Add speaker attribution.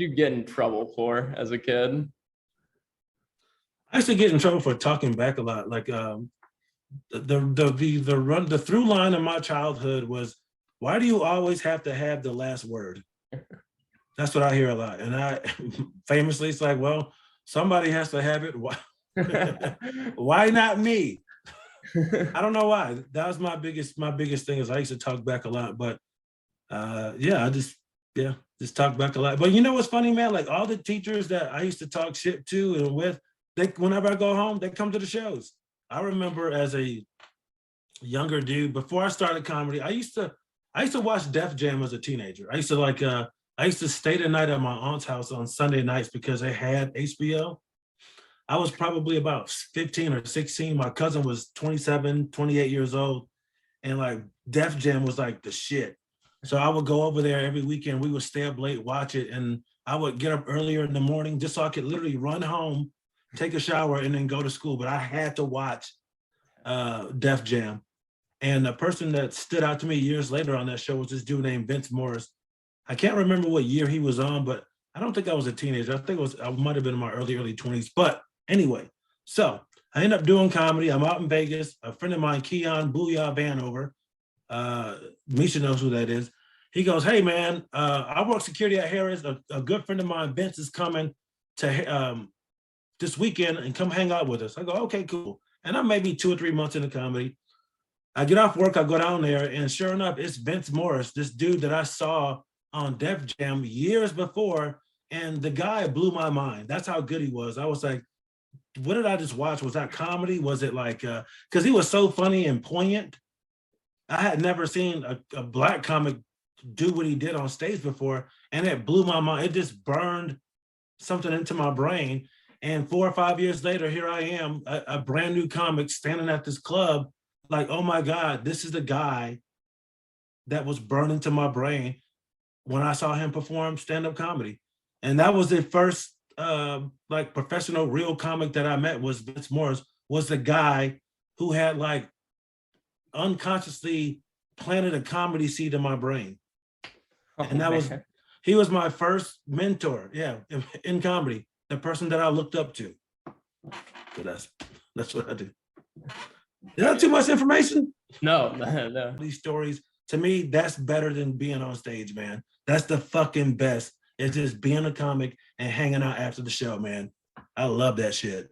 Speaker 1: you get in trouble for as a kid?
Speaker 2: I used to get in trouble for talking back a lot. Like the through line of my childhood was, why do you always have to have the last word? That's what I hear a lot. And I famously, it's like, well, somebody has to have it. Why not me? I don't know why. That was my biggest thing is I used to talk back a lot. But yeah, I just talk back a lot. But you know what's funny, man? Like all the teachers that I used to talk shit to and with, whenever I go home, they come to the shows. I remember as a younger dude, before I started comedy, I used to watch Def Jam as a teenager. I used to stay the night at my aunt's house on Sunday nights because they had HBO. I was probably about 15 or 16. My cousin was 27, 28 years old. And like Def Jam was like the shit. So I would go over there every weekend. We would stay up late, watch it. And I would get up earlier in the morning just so I could literally run home, take a shower, and then go to school. But I had to watch Def Jam. And the person that stood out to me years later on that show was this dude named Vince Morris. I can't remember what year he was on, but I don't think I was a teenager. I think I might have been in my early 20s. But anyway, so I ended up doing comedy. I'm out in Vegas. A friend of mine, Keon Booyah Vanover, Misha knows who that is. He goes, hey man, I work security at Harris. A good friend of mine, Vince, is coming to this weekend and come hang out with us. I go, okay, cool. And I'm maybe 2 or 3 months into comedy. I get off work, I go down there, and sure enough, it's Vince Morris, this dude that I saw on Def Jam years before, and the guy blew my mind. That's how good he was. I was like, what did I just watch? Was that comedy? Was it like, because he was so funny and poignant. I had never seen a black comic do what he did on stage before, and it blew my mind. It just burned something into my brain. And 4 or 5 years later, here I am, a brand new comic standing at this club, like, oh my God, this is the guy that was burned into my brain when I saw him perform stand-up comedy. And that was the first like professional real comic that I met was Vince Morris, was the guy who had like unconsciously planted a comedy seed in my brain. And that was, he was my first mentor, yeah, in comedy, the person that I looked up to. So that's what I do. Is that too much information?
Speaker 1: No, no.
Speaker 2: These stories, to me, that's better than being on stage, man. That's the fucking best. It's just being a comic and hanging out after the show, man. I love that shit.